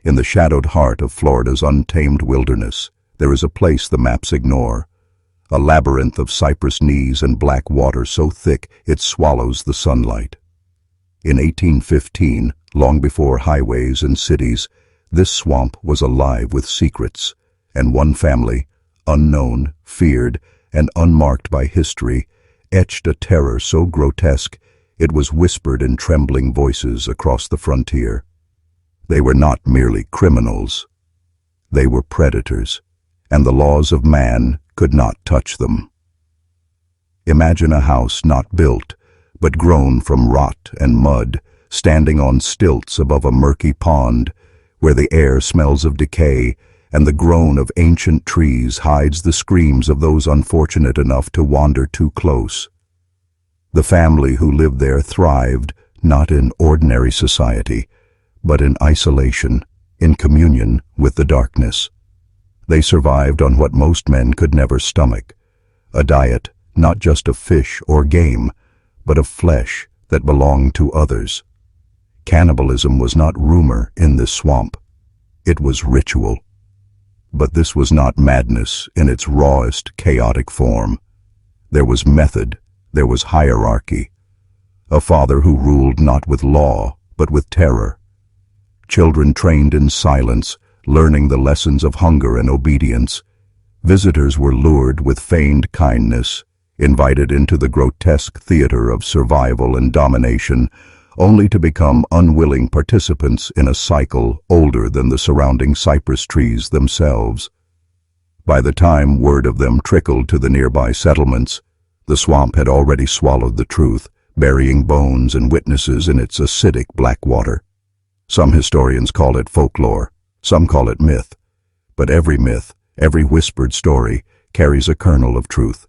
In the shadowed heart of Florida's untamed wilderness, there is a place the maps ignore, a labyrinth of cypress knees and black water so thick it swallows the sunlight. In 1815, long before highways and cities, this swamp was alive with secrets, and one family, unknown, feared, and unmarked by history, etched a terror so grotesque it was whispered in trembling voices across the frontier. They were not merely criminals. They were predators, and the laws of man could not touch them. Imagine a house not built, but grown from rot and mud, standing on stilts above a murky pond, where the air smells of decay and the groan of ancient trees hides the screams of those unfortunate enough to wander too close. The family who lived there thrived not in ordinary society, but in isolation, in communion with the darkness. They survived on what most men could never stomach, a diet not just of fish or game, but of flesh that belonged to others. Cannibalism was not rumor in this swamp. It was ritual. But this was not madness in its rawest, chaotic form. There was method, there was hierarchy. A father who ruled not with law, but with terror. Children trained in silence, learning the lessons of hunger and obedience. Visitors were lured with feigned kindness, invited into the grotesque theater of survival and domination, only to become unwilling participants in a cycle older than the surrounding cypress trees themselves. By the time word of them trickled to the nearby settlements, the swamp had already swallowed the truth, burying bones and witnesses in its acidic black water. Some historians call it folklore, some call it myth, but every myth, every whispered story, carries a kernel of truth.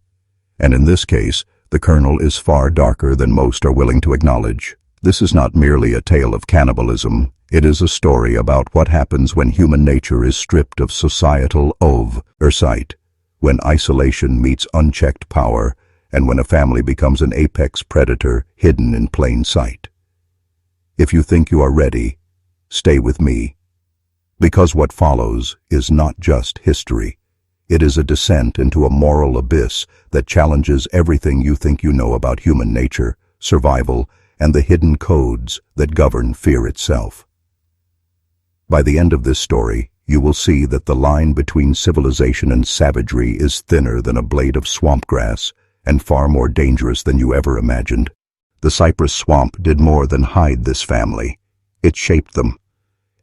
And in this case, the kernel is far darker than most are willing to acknowledge. This is not merely a tale of cannibalism, it is a story about what happens when human nature is stripped of societal oversight, when isolation meets unchecked power, and when a family becomes an apex predator hidden in plain sight. If you think you are ready, stay with me, because what follows is not just history. It is a descent into a moral abyss that challenges everything you think you know about human nature, survival, and the hidden codes that govern fear itself. By the end of this story, you will see that the line between civilization and savagery is thinner than a blade of swamp grass and far more dangerous than you ever imagined. The Cypress Swamp did more than hide this family. It shaped them.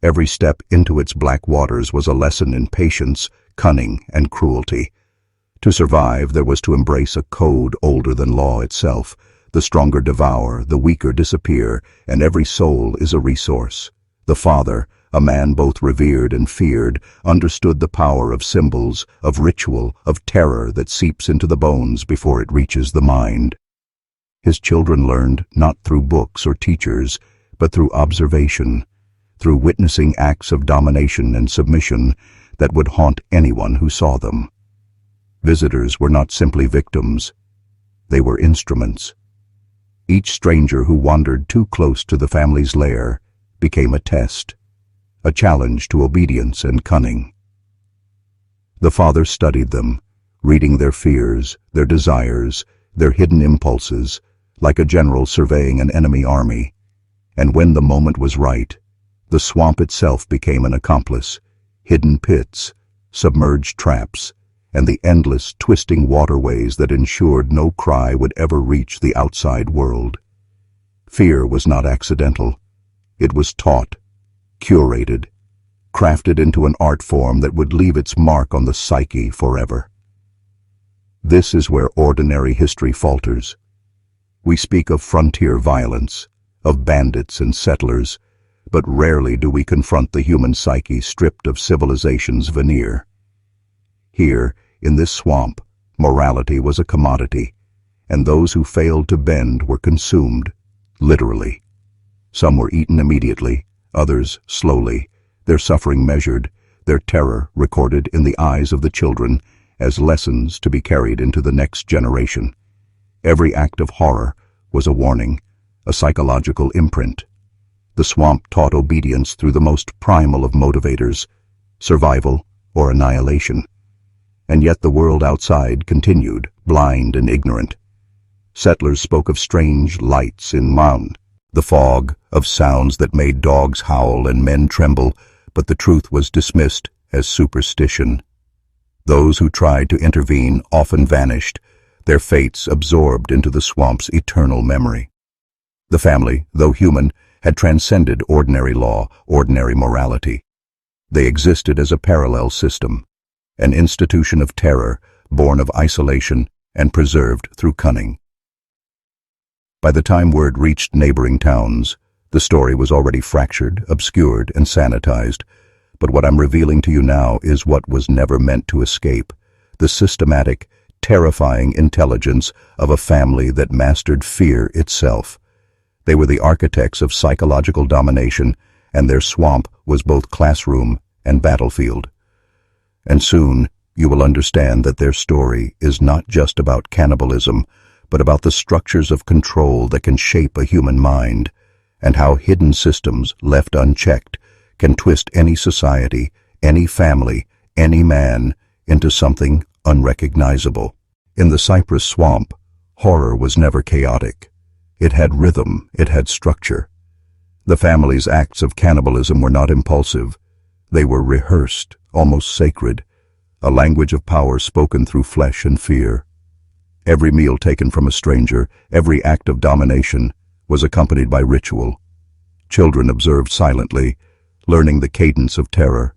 Every step into its black waters was a lesson in patience, cunning, and cruelty. To survive, there was to embrace a code older than law itself. The stronger devour, the weaker disappear, and every soul is a resource. The father, a man both revered and feared, understood the power of symbols, of ritual, of terror that seeps into the bones before it reaches the mind. His children learned not through books or teachers, but through observation, through witnessing acts of domination and submission that would haunt anyone who saw them. Visitors were not simply victims, they were instruments. Each stranger who wandered too close to the family's lair became a test, a challenge to obedience and cunning. The father studied them, reading their fears, their desires, their hidden impulses, like a general surveying an enemy army. And when the moment was right, the swamp itself became an accomplice. Hidden pits, submerged traps, and the endless, twisting waterways that ensured no cry would ever reach the outside world. Fear was not accidental. It was taught, curated, crafted into an art form that would leave its mark on the psyche forever. This is where ordinary history falters. We speak of frontier violence, of bandits and settlers, but rarely do we confront the human psyche stripped of civilization's veneer. Here, in this swamp, morality was a commodity, and those who failed to bend were consumed, literally. Some were eaten immediately, others slowly, their suffering measured, their terror recorded in the eyes of the children as lessons to be carried into the next generation. Every act of horror was a warning, a psychological imprint. The swamp taught obedience through the most primal of motivators, survival or annihilation. And yet the world outside continued, blind and ignorant. Settlers spoke of strange lights in mound, the fog, of sounds that made dogs howl and men tremble, but the truth was dismissed as superstition. Those who tried to intervene often vanished, their fates absorbed into the swamp's eternal memory. The family, though human, had transcended ordinary law, ordinary morality. They existed as a parallel system, an institution of terror, born of isolation and preserved through cunning. By the time word reached neighboring towns, the story was already fractured, obscured, and sanitized. But what I'm revealing to you now is what was never meant to escape, the systematic, terrifying intelligence of a family that mastered fear itself. They were the architects of psychological domination, and their swamp was both classroom and battlefield. And soon you will understand that their story is not just about cannibalism, but about the structures of control that can shape a human mind, and how hidden systems left unchecked can twist any society, any family, any man into something unrecognizable. In the Cypress Swamp, horror was never chaotic. It had rhythm, it had structure. The family's acts of cannibalism were not impulsive. They were rehearsed, almost sacred, a language of power spoken through flesh and fear. Every meal taken from a stranger, every act of domination, was accompanied by ritual. Children observed silently, learning the cadence of terror,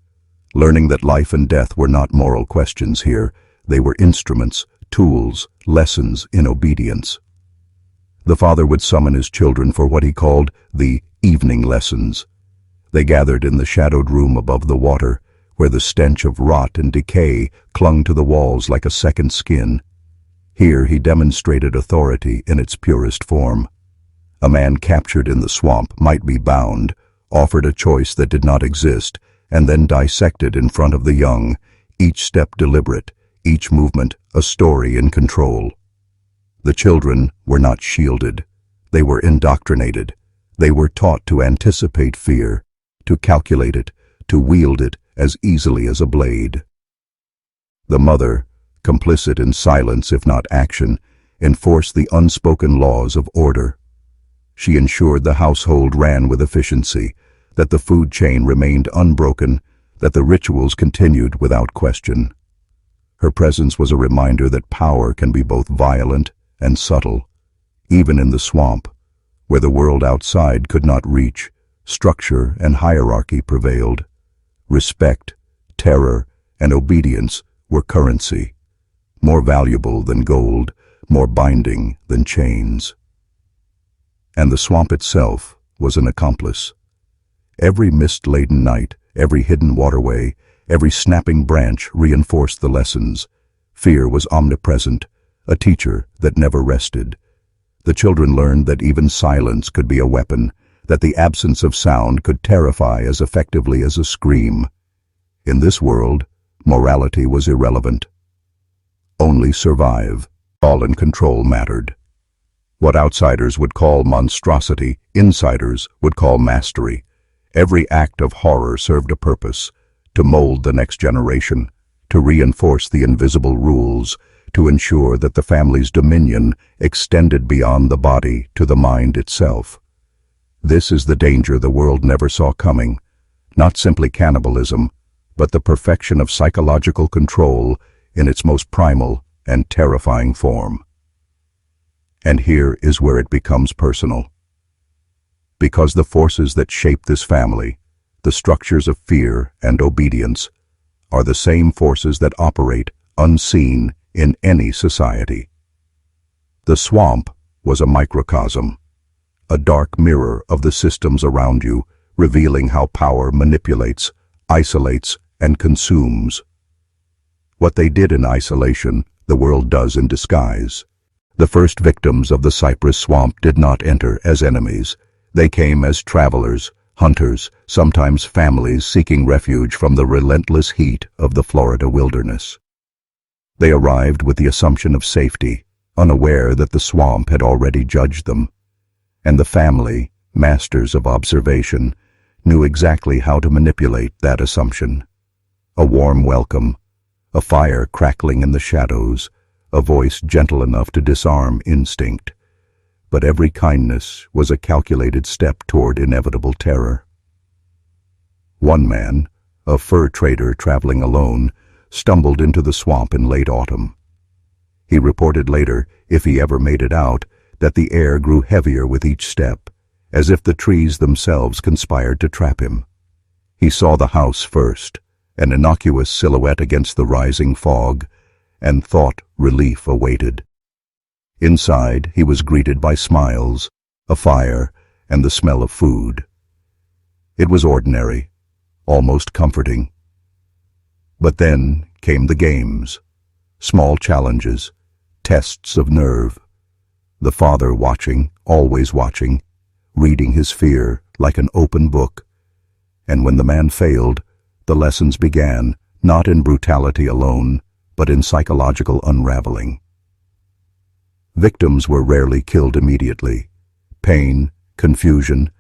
learning that life and death were not moral questions here. They were instruments, tools, lessons in obedience. The father would summon his children for what he called the evening lessons. They gathered in the shadowed room above the water, where the stench of rot and decay clung to the walls like a second skin. Here he demonstrated authority in its purest form. A man captured in the swamp might be bound, offered a choice that did not exist, and then dissected in front of the young, each step deliberate, each movement a story in control. The children were not shielded. They were indoctrinated. They were taught to anticipate fear, to calculate it, to wield it as easily as a blade. The mother, complicit in silence if not action, enforced the unspoken laws of order. She ensured the household ran with efficiency, that the food chain remained unbroken, that the rituals continued without question. Her presence was a reminder that power can be both violent and subtle. Even in the swamp, where the world outside could not reach, structure and hierarchy prevailed. Respect, terror, and obedience were currency, more valuable than gold, more binding than chains. And the swamp itself was an accomplice. Every mist-laden night, every hidden waterway, every snapping branch reinforced the lessons. Fear was omnipresent, a teacher that never rested. The children learned that even silence could be a weapon, that the absence of sound could terrify as effectively as a scream. In this world, morality was irrelevant. Only survive. All in control mattered. What outsiders would call monstrosity, insiders would call mastery. Every act of horror served a purpose, to mold the next generation, to reinforce the invisible rules, to ensure that the family's dominion extended beyond the body to the mind itself. This is the danger the world never saw coming, not simply cannibalism, but the perfection of psychological control in its most primal and terrifying form. And here is where it becomes personal. Because the forces that shape this family, the structures of fear and obedience, are the same forces that operate unseen in any society. The swamp was a microcosm, a dark mirror of the systems around you, revealing how power manipulates, isolates, and consumes. What they did in isolation, the world does in disguise. The first victims of the Cypress Swamp did not enter as enemies. They came as travelers, hunters, sometimes families seeking refuge from the relentless heat of the Florida wilderness. They arrived with the assumption of safety, unaware that the swamp had already judged them. And the family, masters of observation, knew exactly how to manipulate that assumption. A warm welcome, a fire crackling in the shadows, a voice gentle enough to disarm instinct. But every kindness was a calculated step toward inevitable terror. One man, a fur trader traveling alone, stumbled into the swamp in late autumn. He reported later, if he ever made it out, that the air grew heavier with each step, as if the trees themselves conspired to trap him. He saw the house first, an innocuous silhouette against the rising fog, and thought relief awaited. Inside, he was greeted by smiles, a fire, and the smell of food. It was ordinary, almost comforting. But then came the games, small challenges, tests of nerve. The father watching, always watching, reading his fear like an open book. And when the man failed, the lessons began, not in brutality alone, but in psychological unraveling. Victims were rarely killed immediately. Pain, confusion,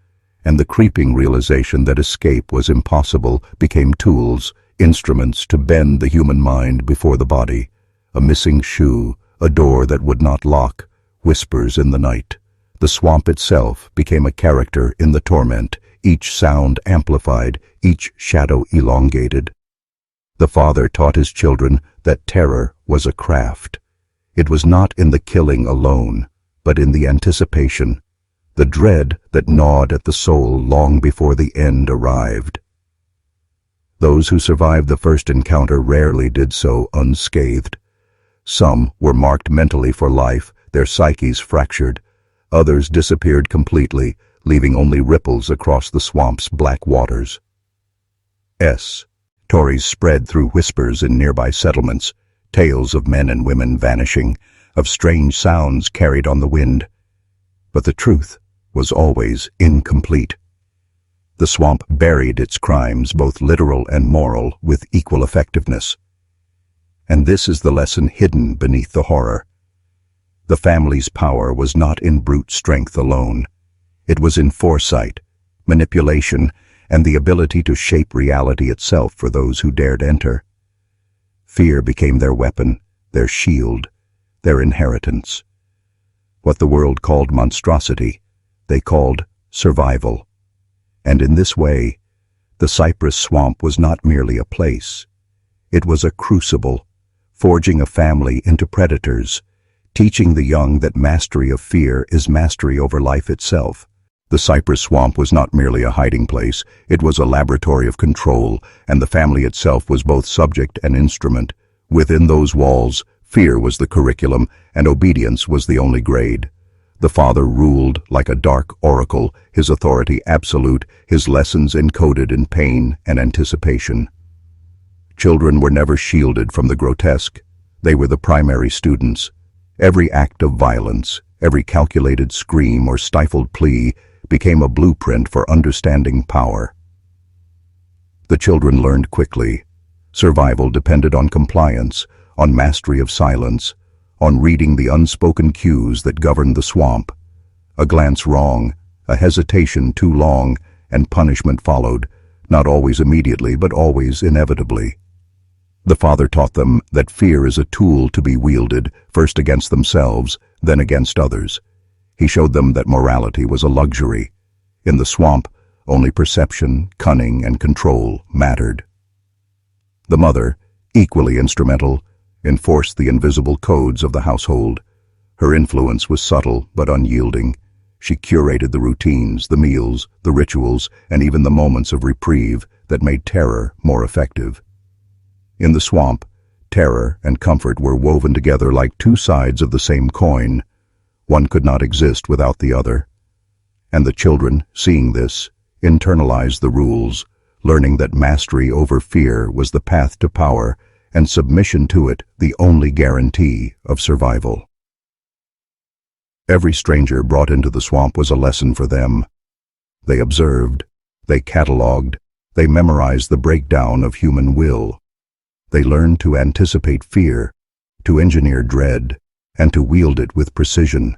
and the creeping realization that escape was impossible became tools, instruments to bend the human mind before the body. A missing shoe, a door that would not lock, whispers in the night. The swamp itself became a character in the torment, each sound amplified, each shadow elongated. The father taught his children that terror was a craft. It was not in the killing alone, but in the anticipation, the dread that gnawed at the soul long before the end arrived. Those who survived the first encounter rarely did so unscathed. Some were marked mentally for life, their psyches fractured. Others disappeared completely, leaving only ripples across the swamp's black waters. Stories spread through whispers in nearby settlements, tales of men and women vanishing, of strange sounds carried on the wind. But the truth was always incomplete. The swamp buried its crimes, both literal and moral, with equal effectiveness. And this is the lesson hidden beneath the horror. The family's power was not in brute strength alone. It was in foresight, manipulation, and the ability to shape reality itself for those who dared enter. Fear became their weapon, their shield, their inheritance. What the world called monstrosity, they called survival. And in this way, the Cypress Swamp was not merely a place. It was a crucible, forging a family into predators, teaching the young that mastery of fear is mastery over life itself. The Cypress Swamp was not merely a hiding place, it was a laboratory of control, and the family itself was both subject and instrument. Within those walls, fear was the curriculum, and obedience was the only grade. The father ruled like a dark oracle, his authority absolute, his lessons encoded in pain and anticipation. Children were never shielded from the grotesque. They were the primary students. Every act of violence, every calculated scream or stifled plea became a blueprint for understanding power. The children learned quickly. Survival depended on compliance, on mastery of silence, on reading the unspoken cues that governed the swamp. A glance wrong, a hesitation too long, and punishment followed, not always immediately, but always inevitably. The father taught them that fear is a tool to be wielded, first against themselves, then against others. He showed them that morality was a luxury. In the swamp, only perception, cunning, and control mattered. The mother, equally instrumental, enforced the invisible codes of the household. Her influence was subtle but unyielding. She curated the routines, the meals, the rituals, and even the moments of reprieve that made terror more effective. In the swamp, terror and comfort were woven together like two sides of the same coin. One could not exist without the other. And the children, seeing this, internalized the rules, learning that mastery over fear was the path to power, and submission to it the only guarantee of survival. Every stranger brought into the swamp was a lesson for them. They observed, they cataloged, they memorized the breakdown of human will. They learned to anticipate fear, to engineer dread, and to wield it with precision.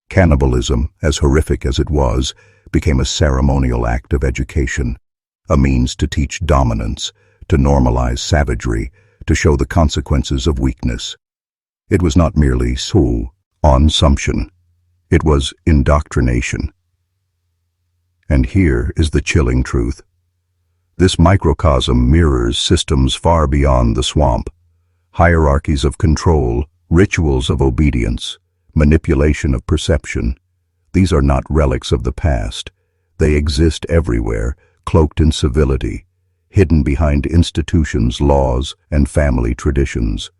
Cannibalism, as horrific as it was, became a ceremonial act of education, a means to teach dominance, to normalize savagery, to show the consequences of weakness. It was not merely consumption. It was indoctrination. And here is the chilling truth. This microcosm mirrors systems far beyond the swamp. Hierarchies of control, rituals of obedience, manipulation of perception. These are not relics of the past. They exist everywhere, cloaked in civility, hidden behind institutions, laws, and family traditions.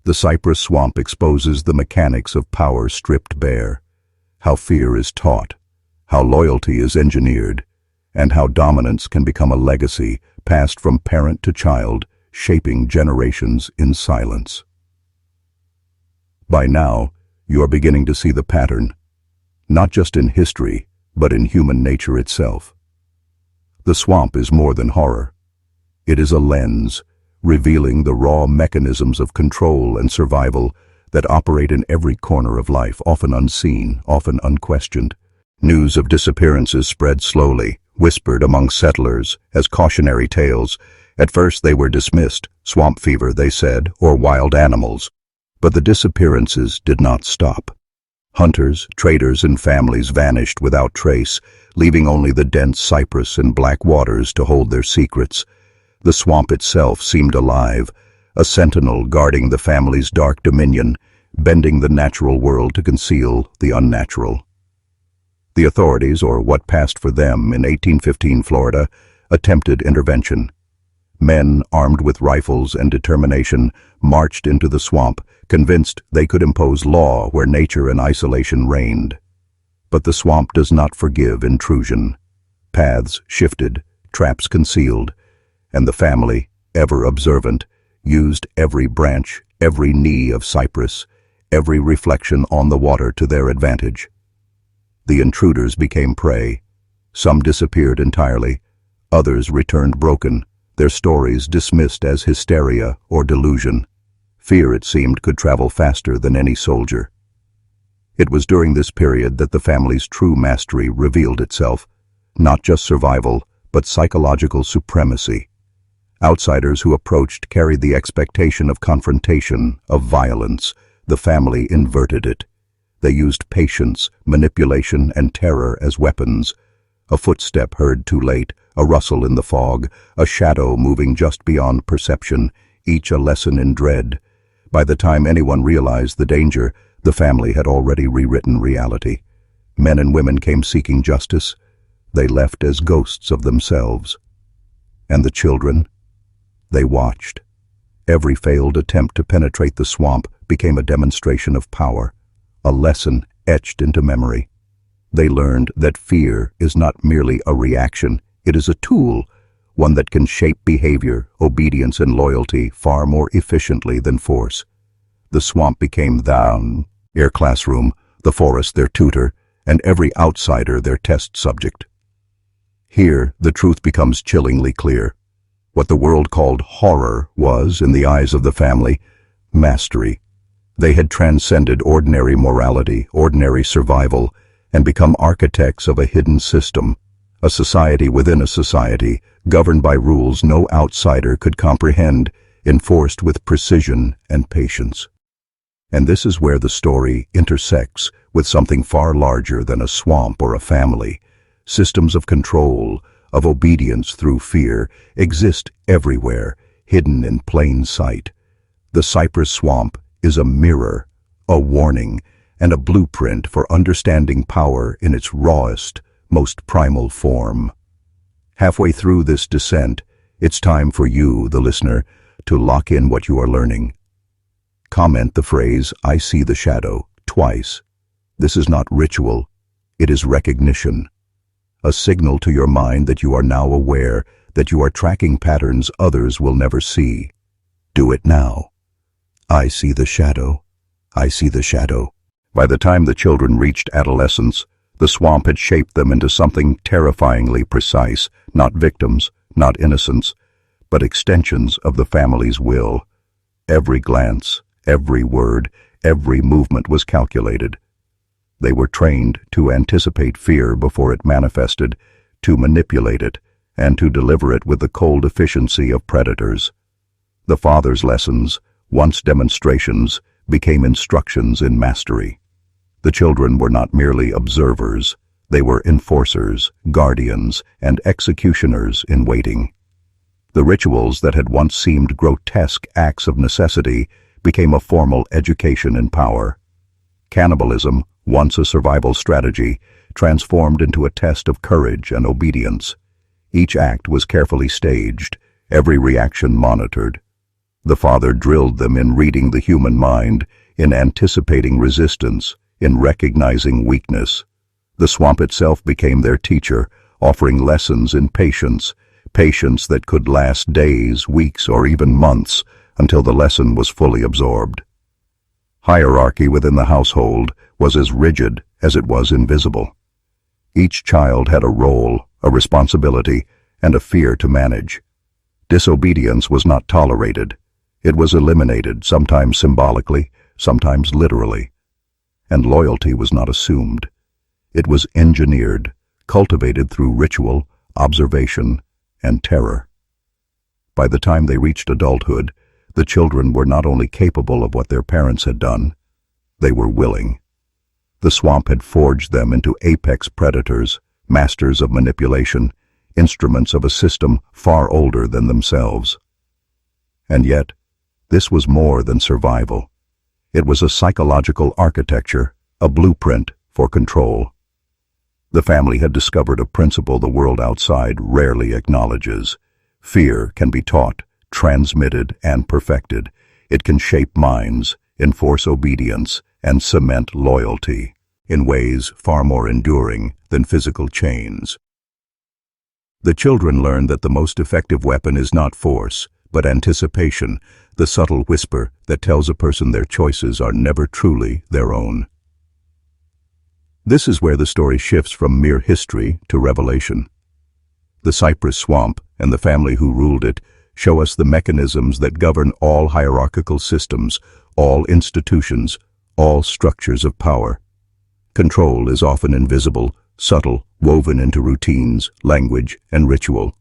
The Cypress Swamp exposes the mechanics of power stripped bare, how fear is taught, how loyalty is engineered, and how dominance can become a legacy passed from parent to child, shaping generations in silence. By now, you are beginning to see the pattern, not just in history, but in human nature itself. The swamp is more than horror. It is a lens, revealing the raw mechanisms of control and survival that operate in every corner of life, often unseen, often unquestioned. News of disappearances spread slowly, whispered among settlers as cautionary tales. At first they were dismissed, swamp fever, they said, or wild animals. But the disappearances did not stop. Hunters, traders, and families vanished without trace, leaving only the dense cypress and black waters to hold their secrets. The swamp itself seemed alive, a sentinel guarding the family's dark dominion, bending the natural world to conceal the unnatural. The authorities, or what passed for them in 1815 Florida, attempted intervention. Men armed with rifles and determination marched into the swamp, convinced they could impose law where nature and isolation reigned. But the swamp does not forgive intrusion. Paths shifted, traps concealed, and the family, ever observant, used every branch, every knee of cypress, every reflection on the water to their advantage. The intruders became prey. Some disappeared entirely, others returned broken, their stories dismissed as hysteria or delusion. Fear, it seemed, could travel faster than any soldier. It was during this period that the family's true mastery revealed itself, not just survival, but psychological supremacy. Outsiders who approached carried the expectation of confrontation, of violence. The family inverted it. They used patience, manipulation, and terror as weapons. A footstep heard too late, a rustle in the fog, a shadow moving just beyond perception, each a lesson in dread. By the time anyone realized the danger, the family had already rewritten reality. Men and women came seeking justice. They left as ghosts of themselves. And the children? They watched. Every failed attempt to penetrate the swamp became a demonstration of power, a lesson etched into memory. They learned that fear is not merely a reaction, it is a tool, one that can shape behavior, obedience, and loyalty far more efficiently than force. The swamp became their classroom, the forest their tutor, and every outsider their test subject. Here, the truth becomes chillingly clear. What the world called horror was, in the eyes of the family, mastery. They had transcended ordinary morality, ordinary survival, and become architects of a hidden system, a society within a society, governed by rules no outsider could comprehend, enforced with precision and patience. And this is where the story intersects with something far larger than a swamp or a family. Systems of control, of obedience through fear, exist everywhere, hidden in plain sight. The Cypress Swamp is a mirror, a warning, and a blueprint for understanding power in its rawest, most primal form. Halfway through this descent, it's time for you, the listener, to lock in what you are learning. Comment the phrase, "I see the shadow," twice. This is not ritual, it is recognition. A signal to your mind that you are now aware, that you are tracking patterns others will never see. Do it now. I see the shadow. I see the shadow. By the time the children reached adolescence, the swamp had shaped them into something terrifyingly precise, not victims, not innocents, but extensions of the family's will. Every glance, every word, every movement was calculated. They were trained to anticipate fear before it manifested, to manipulate it, and to deliver it with the cold efficiency of predators. The father's lessons, once demonstrations, became instructions in mastery. The children were not merely observers, they were enforcers, guardians, and executioners in waiting. The rituals that had once seemed grotesque acts of necessity became a formal education in power. Cannibalism, once a survival strategy, transformed into a test of courage and obedience. Each act was carefully staged, every reaction monitored. The father drilled them in reading the human mind, in anticipating resistance, in recognizing weakness. The swamp itself became their teacher, offering lessons in patience, patience that could last days, weeks, or even months, until the lesson was fully absorbed. Hierarchy within the household was as rigid as it was invisible. Each child had a role, a responsibility, and a fear to manage. Disobedience was not tolerated. It was eliminated, sometimes symbolically, sometimes literally. And loyalty was not assumed. It was engineered, cultivated through ritual, observation, and terror. By the time they reached adulthood, the children were not only capable of what their parents had done, they were willing. The swamp had forged them into apex predators, masters of manipulation, instruments of a system far older than themselves. And yet, this was more than survival. It was a psychological architecture, a blueprint for control. The family had discovered a principle the world outside rarely acknowledges. Fear can be taught, transmitted, and perfected. It can shape minds, enforce obedience, and cement loyalty in ways far more enduring than physical chains. The children learned that the most effective weapon is not force, but anticipation, the subtle whisper that tells a person their choices are never truly their own. This is where the story shifts from mere history to revelation. The Cypress Swamp and the family who ruled it show us the mechanisms that govern all hierarchical systems, all institutions, all structures of power. Control is often invisible, subtle, woven into routines, language, and ritual.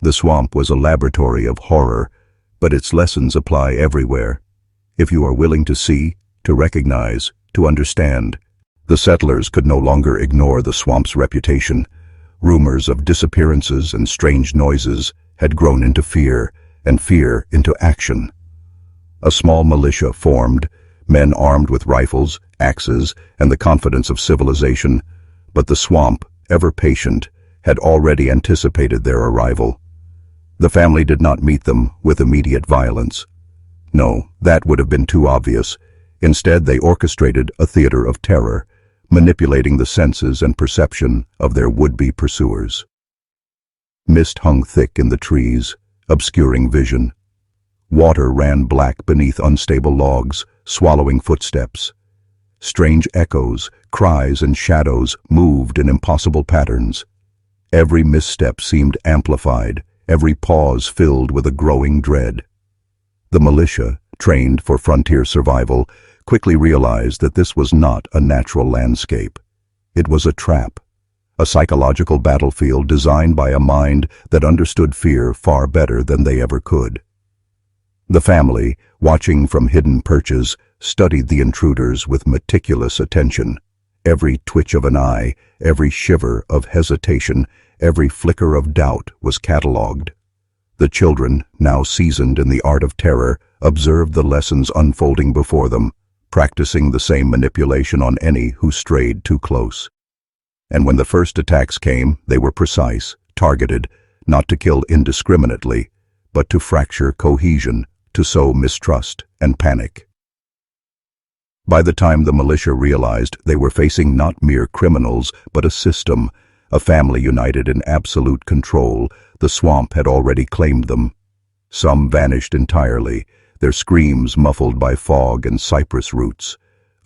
The swamp was a laboratory of horror, but its lessons apply everywhere. If you are willing to see, to recognize, to understand, the settlers could no longer ignore the swamp's reputation. Rumors of disappearances and strange noises had grown into fear, and fear into action. A small militia formed, men armed with rifles, axes, and the confidence of civilization, but the swamp, ever patient, had already anticipated their arrival. The family did not meet them with immediate violence. No, that would have been too obvious. Instead, they orchestrated a theater of terror, manipulating the senses and perception of their would-be pursuers. Mist hung thick in the trees, obscuring vision. Water ran black beneath unstable logs, swallowing footsteps. Strange echoes, cries, and shadows moved in impossible patterns. Every misstep seemed amplified, every pause filled with a growing dread. The militia, trained for frontier survival, quickly realized that this was not a natural landscape. It was a trap, a psychological battlefield designed by a mind that understood fear far better than they ever could. The family, watching from hidden perches, studied the intruders with meticulous attention. Every twitch of an eye, every shiver of hesitation, every flicker of doubt was catalogued. The children, now seasoned in the art of terror, observed the lessons unfolding before them, practicing the same manipulation on any who strayed too close. And when the first attacks came, they were precise, targeted, not to kill indiscriminately, but to fracture cohesion, to sow mistrust and panic. By the time the militia realized they were facing not mere criminals, but a system, a family united in absolute control, the swamp had already claimed them. Some vanished entirely, their screams muffled by fog and cypress roots.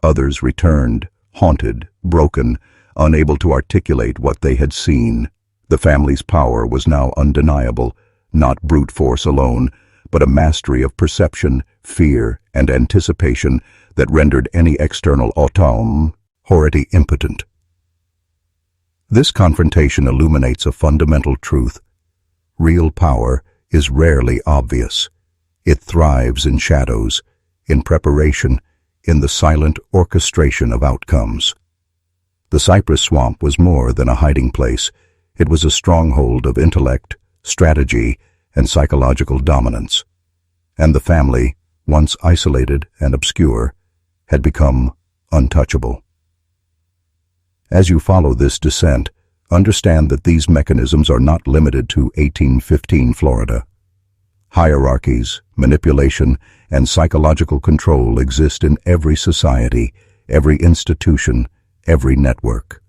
Others returned, haunted, broken, unable to articulate what they had seen. The family's power was now undeniable, not brute force alone, but a mastery of perception, fear, and anticipation that rendered any external autonome horrity impotent. This confrontation illuminates a fundamental truth. Real power is rarely obvious. It thrives in shadows, in preparation, in the silent orchestration of outcomes. The Cypress Swamp was more than a hiding place. It was a stronghold of intellect, strategy, and psychological dominance. And the family, once isolated and obscure, had become untouchable. As you follow this descent, understand that these mechanisms are not limited to 1815 Florida. Hierarchies, manipulation, and psychological control exist in every society, every institution, every network.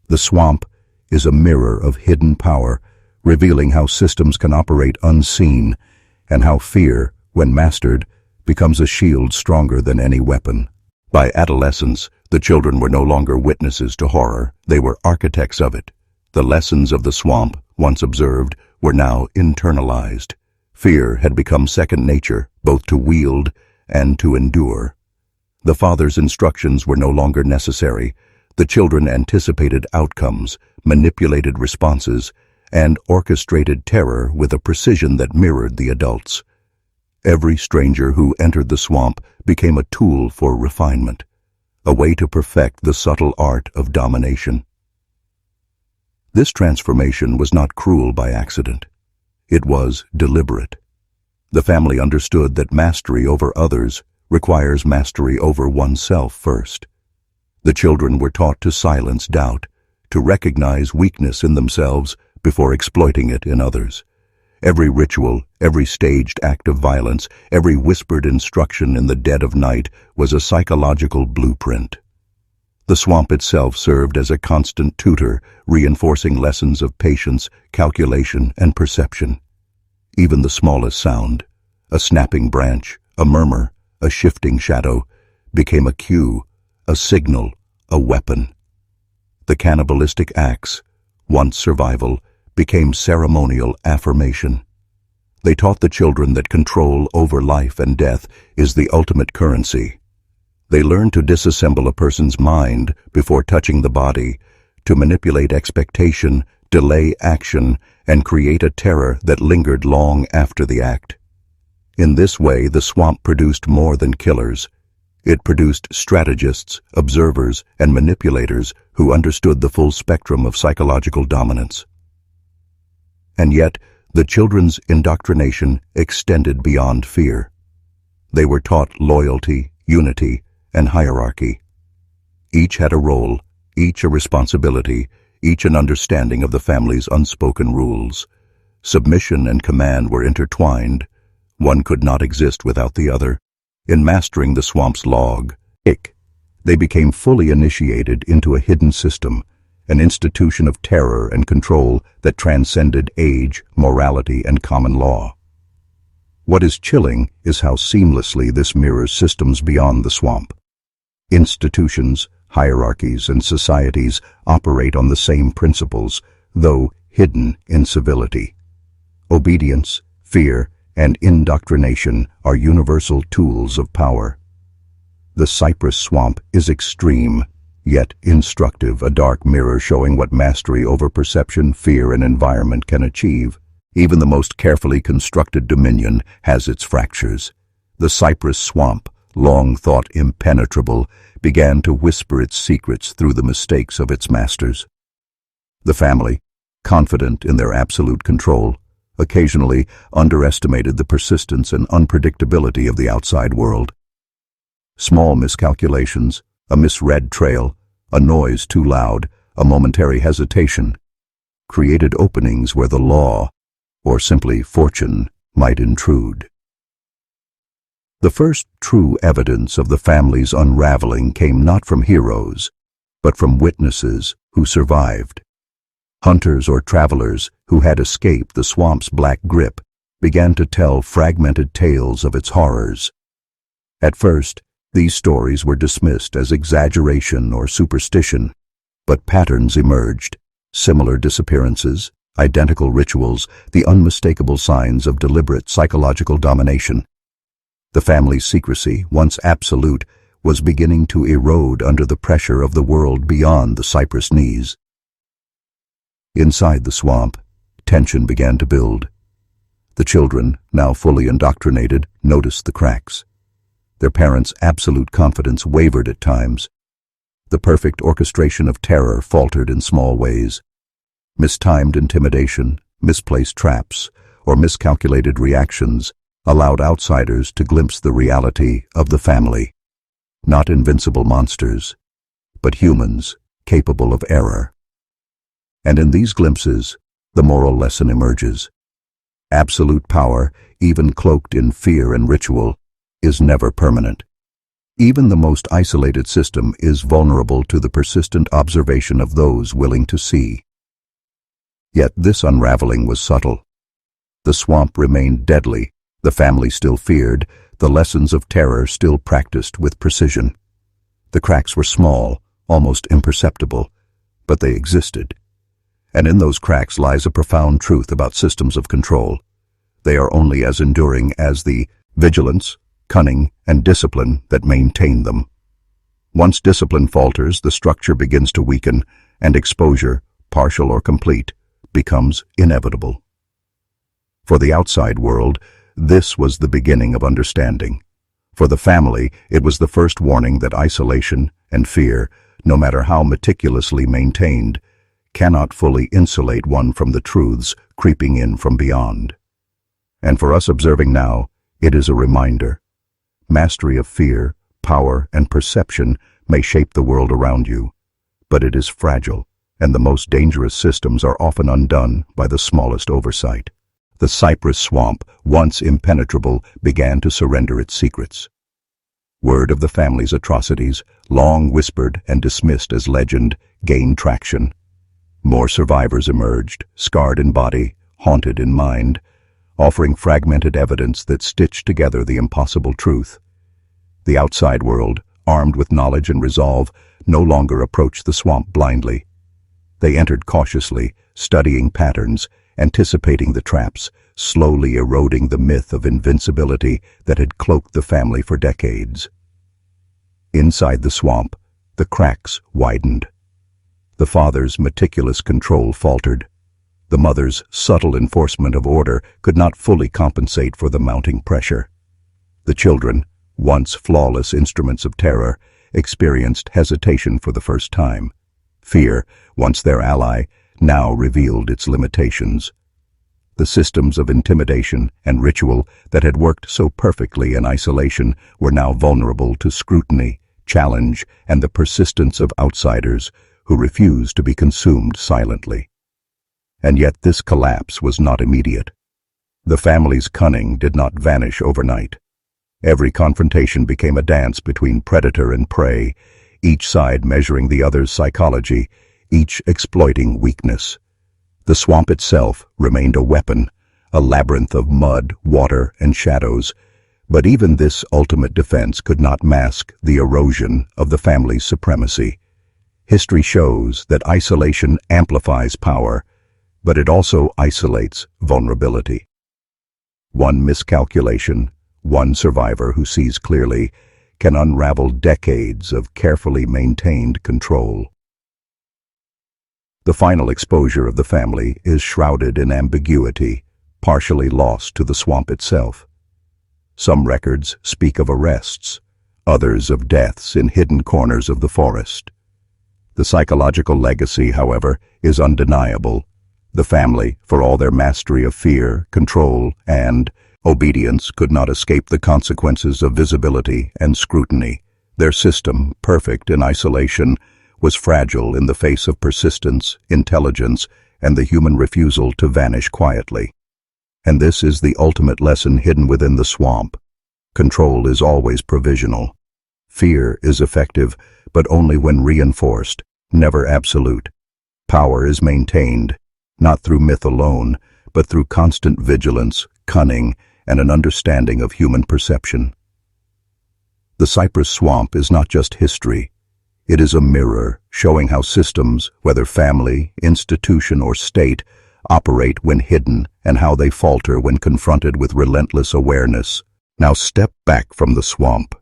The swamp is a mirror of hidden power, revealing how systems can operate unseen and how fear, when mastered, becomes a shield stronger than any weapon. By adolescence, the children were no longer witnesses to horror, they were architects of it. The lessons of the swamp, once observed, were now internalized. Fear had become second nature, both to wield and to endure. The father's instructions were no longer necessary. The children anticipated outcomes, manipulated responses, and orchestrated terror with a precision that mirrored the adults. Every stranger who entered the swamp became a tool for refinement, a way to perfect the subtle art of domination. This transformation was not cruel by accident. It was deliberate. The family understood that mastery over others requires mastery over oneself first. The children were taught to silence doubt, to recognize weakness in themselves before exploiting it in others. Every ritual, every staged act of violence, every whispered instruction in the dead of night was a psychological blueprint. The swamp itself served as a constant tutor, reinforcing lessons of patience, calculation, and perception. Even the smallest sound, a snapping branch, a murmur, a shifting shadow, became a cue, a signal, a weapon. The cannibalistic acts, once survival, became ceremonial affirmation. They taught the children that control over life and death is the ultimate currency. They learned to disassemble a person's mind before touching the body, to manipulate expectation, delay action, and create a terror that lingered long after the act. In this way, the swamp produced more than killers. It produced strategists, observers, and manipulators who understood the full spectrum of psychological dominance. And yet, the children's indoctrination extended beyond fear. They were taught loyalty, unity, and hierarchy. Each had a role, each a responsibility, each an understanding of the family's unspoken rules. Submission and command were intertwined. One could not exist without the other. In mastering the swamp's log, they became fully initiated into a hidden system, an institution of terror and control that transcended age, morality, and common law. What is chilling is how seamlessly this mirrors systems beyond the swamp. Institutions, hierarchies, and societies operate on the same principles, though hidden in civility. Obedience, fear, and indoctrination are universal tools of power. The Cypress Swamp is extreme, yet instructive, a dark mirror showing what mastery over perception, fear, and environment can achieve. Even the most carefully constructed dominion has its fractures. The Cypress Swamp, long thought impenetrable, began to whisper its secrets through the mistakes of its masters. The family, confident in their absolute control, occasionally underestimated the persistence and unpredictability of the outside world. Small miscalculations, a misread trail, a noise too loud, a momentary hesitation, created openings where the law, or simply fortune, might intrude. The first true evidence of the family's unraveling came not from heroes, but from witnesses who survived. Hunters or travelers who had escaped the swamp's black grip began to tell fragmented tales of its horrors. At first, these stories were dismissed as exaggeration or superstition, but patterns emerged: similar disappearances, identical rituals, the unmistakable signs of deliberate psychological domination. The family's secrecy, once absolute, was beginning to erode under the pressure of the world beyond the cypress knees. Inside the swamp, tension began to build. The children, now fully indoctrinated, noticed the cracks. Their parents' absolute confidence wavered at times. The perfect orchestration of terror faltered in small ways. Mistimed intimidation, misplaced traps, or miscalculated reactions allowed outsiders to glimpse the reality of the family. Not invincible monsters, but humans capable of error. And in these glimpses, the moral lesson emerges. Absolute power, even cloaked in fear and ritual, is never permanent. Even the most isolated system is vulnerable to the persistent observation of those willing to see. Yet this unraveling was subtle. The swamp remained deadly, the family still feared, the lessons of terror still practiced with precision. The cracks were small, almost imperceptible, but they existed. And in those cracks lies a profound truth about systems of control. They are only as enduring as the vigilance, cunning, and discipline that maintain them. Once discipline falters, the structure begins to weaken, and exposure, partial or complete, becomes inevitable. For the outside world, this was the beginning of understanding. For the family, it was the first warning that isolation and fear, no matter how meticulously maintained, cannot fully insulate one from the truths creeping in from beyond. And for us observing now, it is a reminder. Mastery of fear, power, and perception may shape the world around you, but it is fragile, and the most dangerous systems are often undone by the smallest oversight. The Cypress Swamp, once impenetrable, began to surrender its secrets. Word of the family's atrocities, long whispered and dismissed as legend, gained traction. More survivors emerged, scarred in body, haunted in mind, offering fragmented evidence that stitched together the impossible truth. The outside world, armed with knowledge and resolve, no longer approached the swamp blindly. They entered cautiously, studying patterns, anticipating the traps, slowly eroding the myth of invincibility that had cloaked the family for decades. Inside the swamp, the cracks widened. The father's meticulous control faltered. The mother's subtle enforcement of order could not fully compensate for the mounting pressure. The children, once flawless instruments of terror, experienced hesitation for the first time. Fear, once their ally, now revealed its limitations. The systems of intimidation and ritual that had worked so perfectly in isolation were now vulnerable to scrutiny, challenge, and the persistence of outsiders who refused to be consumed silently. And yet this collapse was not immediate. The family's cunning did not vanish overnight. Every confrontation became a dance between predator and prey, each side measuring the other's psychology, each exploiting weakness. The swamp itself remained a weapon, a labyrinth of mud, water, and shadows, but even this ultimate defense could not mask the erosion of the family's supremacy. History shows that isolation amplifies power, but it also isolates vulnerability. One miscalculation, one survivor who sees clearly, can unravel decades of carefully maintained control. The final exposure of the family is shrouded in ambiguity, partially lost to the swamp itself. Some records speak of arrests, others of deaths in hidden corners of the forest. The psychological legacy, however, is undeniable. The family, for all their mastery of fear, control, and obedience, could not escape the consequences of visibility and scrutiny. Their system, perfect in isolation, was fragile in the face of persistence, intelligence, and the human refusal to vanish quietly. And this is the ultimate lesson hidden within the swamp. Control is always provisional. Fear is effective, but only when reinforced, never absolute. Power is maintained, not through myth alone, but through constant vigilance, cunning, and an understanding of human perception. The Cypress Swamp is not just history. It is a mirror showing how systems, whether family, institution, or state, operate when hidden and how they falter when confronted with relentless awareness. Now step back from the swamp.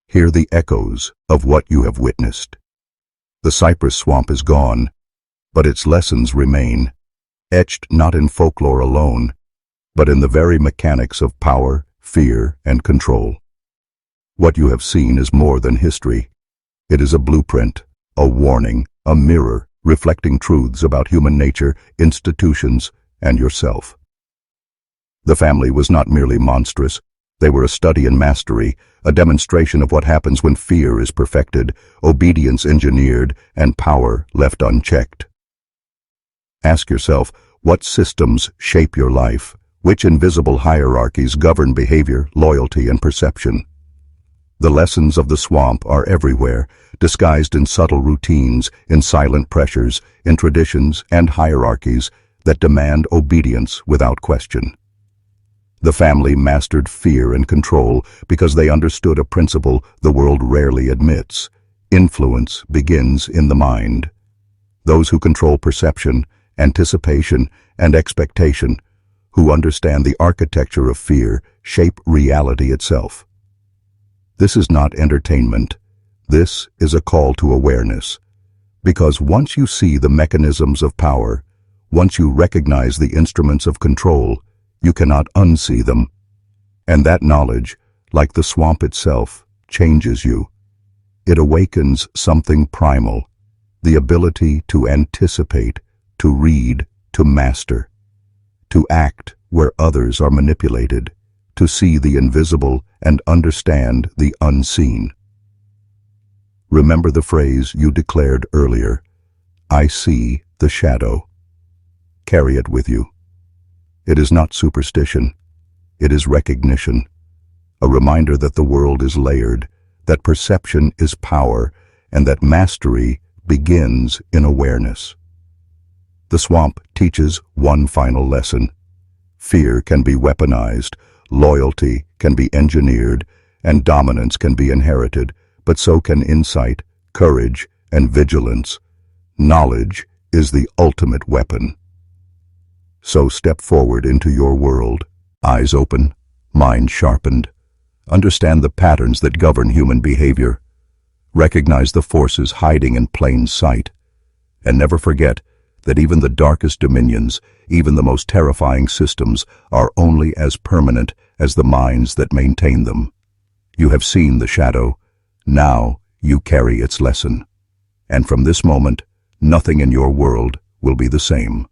Hear the echoes of what you have witnessed. The Cypress Swamp is gone, but its lessons remain, etched not in folklore alone, but in the very mechanics of power, fear, and control. What you have seen is more than history. It is a blueprint, a warning, a mirror reflecting truths about human nature, institutions, and yourself. The family was not merely monstrous. They were a study in mastery, a demonstration of what happens when fear is perfected, obedience engineered, and power left unchecked. Ask yourself, what systems shape your life? Which invisible hierarchies govern behavior, loyalty, and perception? The lessons of the swamp are everywhere, disguised in subtle routines, in silent pressures, in traditions and hierarchies that demand obedience without question. The family mastered fear and control because they understood a principle the world rarely admits. Influence begins in the mind. Those who control perception, anticipation, and expectation, who understand the architecture of fear, shape reality itself. This is not entertainment. This is a call to awareness. Because once you see the mechanisms of power, once you recognize the instruments of control, you cannot unsee them. And that knowledge, like the swamp itself, changes you. It awakens something primal, the ability to anticipate, to read, to master, to act where others are manipulated, to see the invisible and understand the unseen. Remember the phrase you declared earlier, "I see the shadow." Carry it with you. It is not superstition. It is recognition, a reminder that the world is layered, that perception is power, and that mastery begins in awareness. The swamp teaches one final lesson. Fear can be weaponized, loyalty can be engineered, and dominance can be inherited, but so can insight, courage, and vigilance. Knowledge is the ultimate weapon. So step forward into your world, eyes open, mind sharpened. Understand the patterns that govern human behavior. Recognize the forces hiding in plain sight. And never forget that even the darkest dominions, even the most terrifying systems, are only as permanent as the minds that maintain them. You have seen the shadow. Now you carry its lesson. And from this moment, nothing in your world will be the same.